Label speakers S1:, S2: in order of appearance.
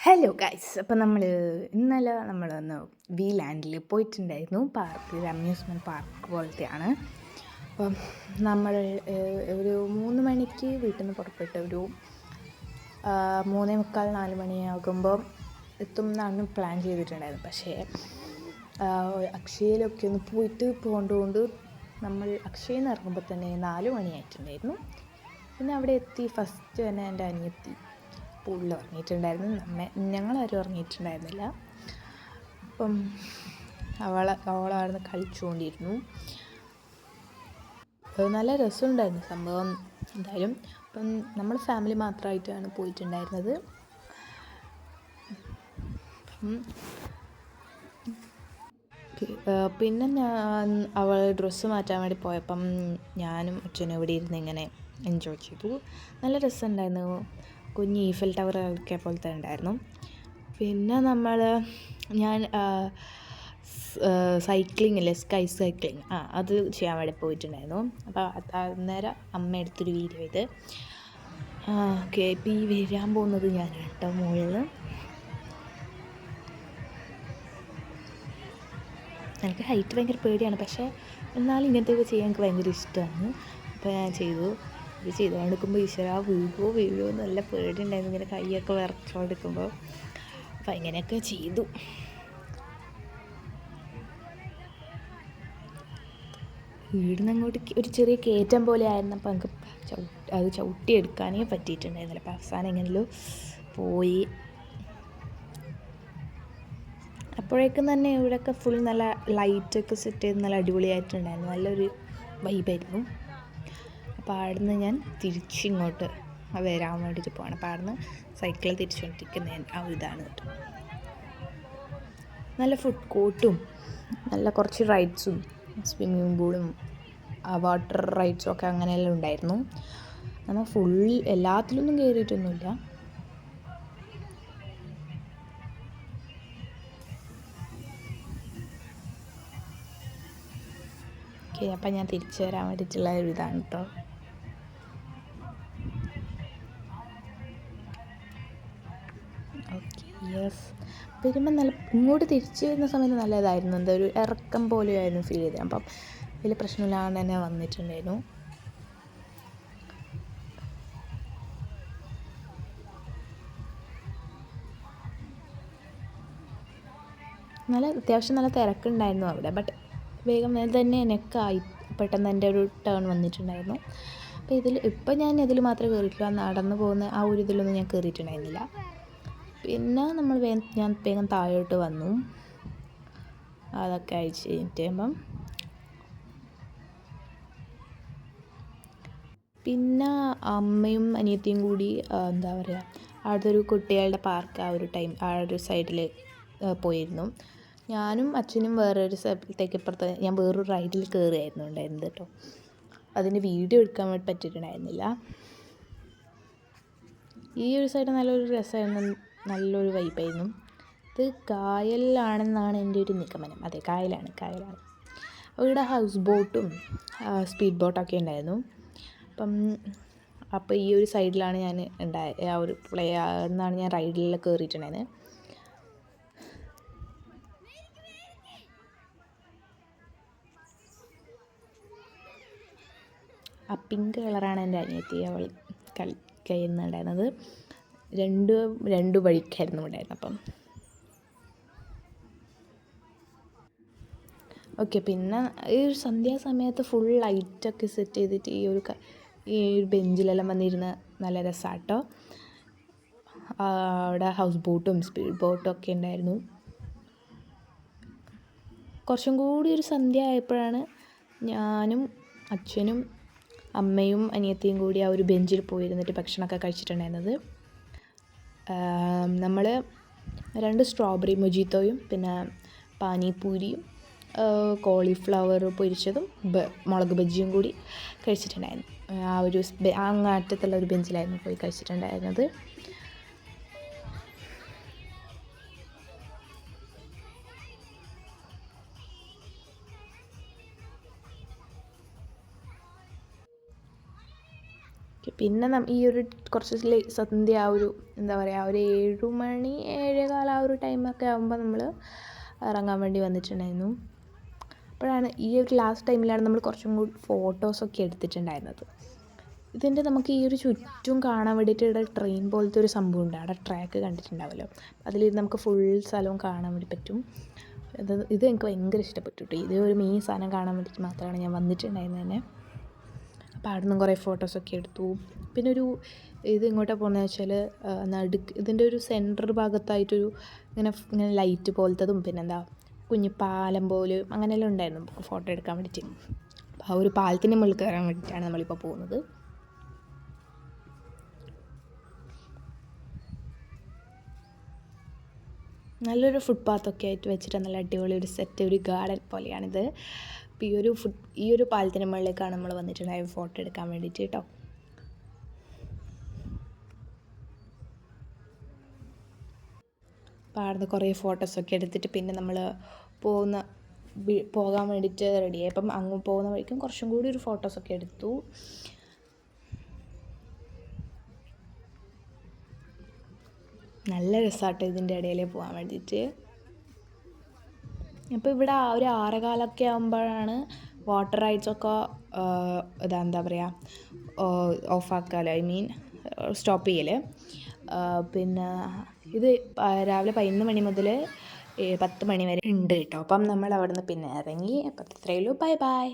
S1: Hello guys, അപ്പോൾ ഇന്നലെ നമ്മളൊന്ന് വി ലാൻഡിൽ പോയിട്ടുണ്ടായിരുന്നു. പാർക്കിൽ അമ്യൂസ്മെൻറ്റ് പാർക്ക് പോലത്തെയാണ്. അപ്പം നമ്മൾ ഒരു 3 മണിക്ക് വീട്ടിൽ നിന്ന് പുറപ്പെട്ട് ഒരു 3:45 4 മണിയാകുമ്പോൾ എത്തും എന്നാണ് പ്ലാൻ ചെയ്തിട്ടുണ്ടായിരുന്നത്. പക്ഷേ അക്ഷയയിലൊക്കെ ഒന്ന് പോകേണ്ടതുകൊണ്ട് നമ്മൾ അക്ഷയയിൽ നിന്ന് ഇറങ്ങുമ്പോൾ തന്നെ 4 മണിയായിട്ടുണ്ടായിരുന്നു. പിന്നെ അവിടെ എത്തി ഫസ്റ്റ് തന്നെ എൻ്റെ അനിയത്തി പൂളിൽ ഉറങ്ങിയിട്ടുണ്ടായിരുന്നു. ഞങ്ങളാരും ഉറങ്ങിയിട്ടുണ്ടായിരുന്നില്ല. അപ്പം അവളായിരുന്നു കളിച്ചുകൊണ്ടിരുന്നു. നല്ല രസമുണ്ടായിരുന്നു സംഭവം. എന്തായാലും അപ്പം നമ്മൾ ഫാമിലി മാത്രമായിട്ടാണ് പോയിട്ടുണ്ടായിരുന്നത്. പിന്നെ അവൾ ഡ്രസ്സ് മാറ്റാൻ വേണ്ടി പോയപ്പം ഞാനും അച്ഛനും ഇവിടെ ഇരുന്ന് ഇങ്ങനെ എൻജോയ് ചെയ്തു. നല്ല രസമുണ്ടായിരുന്നു. കുഞ്ഞ് ഈഫൽ ടവർ ഒക്കെ പോലത്തെ ഉണ്ടായിരുന്നു. പിന്നെ ഞാൻ സൈക്ലിംഗ് ഇല്ലേ, സ്കൈ സൈക്ലിംഗ്, അത് ചെയ്യാൻ വേണ്ടി പോയിട്ടുണ്ടായിരുന്നു. അപ്പോൾ അന്നേരം അമ്മ എടുത്തൊരു വീഡിയോ ഇത്. ഓക്കെ, ഇപ്പോൾ ഈ വരാൻ പോകുന്നത് ഞാനാണ് കേട്ടോ മുകളിൽ. എനിക്ക് ഹൈറ്റ് ഭയങ്കര പേടിയാണ്, പക്ഷേ എന്നാലും ഇങ്ങനത്തെയൊക്കെ ചെയ്യാൻ എനിക്ക് ഭയങ്കര ഇഷ്ടമാണ്. അപ്പോൾ ഞാൻ ഇത് ചെയ്തുകൊണ്ടിരിക്കുമ്പോൾ ഈശ്വരാ വീഴുമോ നല്ല പേടിയുണ്ടായിരുന്നു. ഇങ്ങനെ കൈയൊക്കെ വിറച്ചുകൊണ്ടിരിക്കുമ്പോൾ. അപ്പോൾ ഇങ്ങനെയൊക്കെ ചെയ്തു. വീടിന് അങ്ങോട്ട് ഒരു ചെറിയ കയറ്റം പോലെ ആയിരുന്നു. അപ്പോൾ നമുക്ക് അത് ചവിട്ടിയെടുക്കാനേ പറ്റിയിട്ടുണ്ടായിരുന്നില്ല. അപ്പോൾ അവസാനം എങ്ങനെയല്ലോ പോയി. അപ്പോഴേക്കും തന്നെ ഇവിടെയൊക്കെ ഫുൾ നല്ല ലൈറ്റൊക്കെ സെറ്റ് ചെയ്ത് നല്ല അടിപൊളിയായിട്ടുണ്ടായിരുന്നു. നല്ലൊരു വൈബായിരുന്നു. അപ്പോൾ അവിടുന്ന് ഞാൻ തിരിച്ചിങ്ങോട്ട് വരാൻ വേണ്ടിയിട്ട് പോകണം. അപ്പോൾ അവിടുന്ന് സൈക്കിളിൽ തിരിച്ചുകൊണ്ടിരിക്കുന്ന ഇതാണ് കേട്ടോ. നല്ല ഫുഡ് കോർട്ടും നല്ല കുറച്ച് റൈഡ്സും സ്വിമ്മിങ് പൂളും വാട്ടർ റൈഡ്സും ഒക്കെ അങ്ങനെയെല്ലാം ഉണ്ടായിരുന്നു. നമ്മൾ ഫുൾ എല്ലാത്തിലൊന്നും കയറിയിട്ടൊന്നുമില്ല. ഓക്കെ, അപ്പം ഞാൻ തിരിച്ചു വരാൻ വേണ്ടിയിട്ടുള്ള ഒരു ഇതാണ് കേട്ടോ. Okay, yes. വരുമ്പം ഇങ്ങോട്ട് തിരിച്ചു വരുന്ന സമയത്ത് നല്ലതായിരുന്നു. എന്താ ഒരു ഇറക്കം പോലെയായിരുന്നു ഫീൽ ചെയ്തത്. അപ്പം വലിയ പ്രശ്നമില്ലാണ്ട് തന്നെ വന്നിട്ടുണ്ടായിരുന്നു. അത്യാവശ്യം നല്ല തിരക്കുണ്ടായിരുന്നു അവിടെ. ബട്ട് വേഗം തന്നെ എനിക്കായി പെട്ടെന്ന് എൻ്റെ ഒരു ടേൺ വന്നിട്ടുണ്ടായിരുന്നു. അപ്പോൾ ഇപ്പം ഞാൻ ഇതിൽ മാത്രമേ കയറിയിട്ടുള്ളൂ. നടന്നു പോകുന്ന ആ ഒരു ഇതിലൊന്നും ഞാൻ കയറിയിട്ടുണ്ടായിരുന്നില്ല. പിന്നെ ഞാൻ വേഗം താഴോട്ട് വന്നു. അതൊക്കെ അയച്ച് കഴിഞ്ഞിട്ടുമ്പം പിന്നെ അമ്മയും അനിയത്തിയും കൂടി എന്താ പറയുക, അവിടുത്തെ ഒരു കുട്ടികളുടെ പാർക്ക് ആ ഒരു സൈഡിൽ പോയിരുന്നു. ഞാനും അച്ഛനും വേറൊരു സ്ഥലത്തേക്ക് ഞാൻ വേറൊരു റൈഡിൽ കയറുകയായിരുന്നു ഉണ്ടായിരുന്നത് കേട്ടോ. അതിൻ്റെ വീഡിയോ എടുക്കാൻ വേണ്ടി പറ്റിയിട്ടുണ്ടായിരുന്നില്ല. ഈ ഒരു സൈഡ് നല്ലൊരു രസമായിരുന്നു, നല്ലൊരു വൈബായിരുന്നു. ഇത് കായലിലാണെന്നാണ് എൻ്റെ ഒരു നിഗമനം. അതെ, കായലാണ്. ഇവിടെ ഹൗസ് ബോട്ടും സ്പീഡ് ബോട്ടൊക്കെ ഉണ്ടായിരുന്നു. അപ്പോൾ ഈ ഒരു സൈഡിലാണ് ഞാൻ ആ ഒരു നിന്നാണ് ഞാൻ റൈഡിൽ കയറിയിട്ടുണ്ടായിരുന്നത്. ആ പിങ്ക് കളറാണ് എൻ്റെ അനിയത്തി. അവൾ കളിക്കുന്നുണ്ടായിരുന്നത്. രണ്ട് വഴിക്കായിരുന്നു ഉണ്ടായിരുന്നത്. അപ്പം ഓക്കെ, പിന്നെ ഈ ഒരു സന്ധ്യാസമയത്ത് ഫുൾ ലൈറ്റൊക്കെ സെറ്റ് ചെയ്തിട്ട് ഈ ഒരു ബെഞ്ചിലെല്ലാം വന്നിരുന്ന് നല്ല രസമാട്ടോ. അവിടെ ഹൗസ് ബോട്ടും സ്പീഡ് ബോട്ടും ഒക്കെ ഉണ്ടായിരുന്നു. കുറച്ചും കൂടി ഒരു സന്ധ്യ ആയപ്പോഴാണ് ഞാനും അച്ഛനും അമ്മയും അനിയത്തിയും കൂടി ആ ഒരു ബെഞ്ചിൽ പോയിരുന്നിട്ട് ഭക്ഷണമൊക്കെ കഴിച്ചിട്ടുണ്ടായിരുന്നത്. നമ്മൾ 2 സ്ട്രോബെറി മൊജിത്തോയും പിന്നെ പാനിപൂരിയും കോളിഫ്ലവർ പൊരിച്ചതും മുളക് ബജിയും കൂടി കഴിച്ചിട്ടുണ്ടായിരുന്നു. ആ ഒരു അങ്ങറ്റത്തുള്ള ഒരു ബെഞ്ചിലായിരുന്നു പോയി കഴിച്ചിട്ടുണ്ടായിരുന്നത്. പിന്നെ ഈ ഒരു കുറച്ച് സന്ധ്യ ആ ഒരു എന്താ പറയുക ഒരു 7 മണി 7:15 ആ ഒരു ടൈമൊക്കെ ആകുമ്പോൾ നമ്മൾ ഇറങ്ങാൻ വേണ്ടി വന്നിട്ടുണ്ടായിരുന്നു. അപ്പോഴാണ് ഈ ഒരു ലാസ്റ്റ് ടൈമിലാണ് നമ്മൾ കുറച്ചും കൂടി ഫോട്ടോസൊക്കെ എടുത്തിട്ടുണ്ടായിരുന്നത്. ഇതിൻ്റെ നമുക്ക് ഈ ഒരു ചുറ്റും കാണാൻ വേണ്ടിയിട്ട് ഇവിടെ ട്രെയിൻ പോലത്തെ ഒരു സംഭവം ഉണ്ട്. അവിടെ ട്രാക്ക് കണ്ടിട്ടുണ്ടാവുമല്ലോ, അതിൽ നമുക്ക് ഫുൾ സ്ഥലവും കാണാൻ വേണ്ടി പറ്റും. ഇത് എനിക്ക് ഭയങ്കര ഇഷ്ടപ്പെട്ടു കേട്ടോ. ഇത് ഒരു മെയിൻ സാധനം കാണാൻ വേണ്ടിയിട്ട് മാത്രമാണ് ഞാൻ വന്നിട്ടുണ്ടായിരുന്നത് തന്നെ. അപ്പോൾ അവിടെ നിന്നും കുറേ ഫോട്ടോസൊക്കെ എടുത്തു. പിന്നെ ഇത് ഇങ്ങോട്ടാണ് പോകുന്നത് വെച്ചാൽ ഇതിൻ്റെ ഒരു സെൻറ്റർ ഭാഗത്തായിട്ടൊരു ഇങ്ങനെ ലൈറ്റ് പോലത്തതും പിന്നെന്താ കുഞ്ഞു പാലം പോലും അങ്ങനെയെല്ലാം ഉണ്ടായിരുന്നു നമുക്ക് ഫോട്ടോ എടുക്കാൻ വേണ്ടിയിട്ട്. അപ്പോൾ ആ ഒരു പാലത്തിൻ്റെ മുകളിൽ കയറാൻ വേണ്ടിയിട്ടാണ് നമ്മളിപ്പോൾ പോകുന്നത്. നല്ലൊരു ഫുട്പാത്തൊക്കെ ആയിട്ട് വെച്ചിട്ട് നല്ല അടിപൊളി ഒരു സെറ്റ് ഒരു ഗാർഡൻ പോലെയാണിത്. അപ്പോൾ ഈ ഒരു പാലത്തിൻ്റെ മുകളിലേക്കാണ് നമ്മൾ വന്നിട്ടുണ്ടായത് ഫോട്ടോ എടുക്കാൻ വേണ്ടിയിട്ട് കേട്ടോ. അപ്പോൾ അവിടുന്ന് കുറേ ഫോട്ടോസൊക്കെ എടുത്തിട്ട് പിന്നെ നമ്മൾ പോകാൻ വേണ്ടിയിട്ട് റെഡിയായി. അപ്പം അങ്ങ് പോകുന്ന വഴിക്കും കുറച്ചും കൂടി ഒരു ഫോട്ടോസൊക്കെ എടുത്തു. നല്ല രസമാട്ടോ ഇതിൻ്റെ ഇടയിൽ പോകാൻ വേണ്ടിയിട്ട്. അപ്പോൾ ഇവിടെ ഒരു 6:15 ആകുമ്പോഴാണ് വാട്ടർ റൈഡ്സൊക്കെ എന്താ പറയുക ഓഫാക്കാമല്ലോ, ഐ മീൻ സ്റ്റോപ്പ് ചെയ്യൽ. പിന്നെ ഇത് രാവിലെ 11 മണി മുതൽ 10 മണി വരെ ഉണ്ട് കേട്ടോ. അപ്പം നമ്മൾ അവിടെ നിന്ന് പിന്നെ ഇറങ്ങി. അപ്പം അത്രയേ ഉള്ളൂ. Bye bye.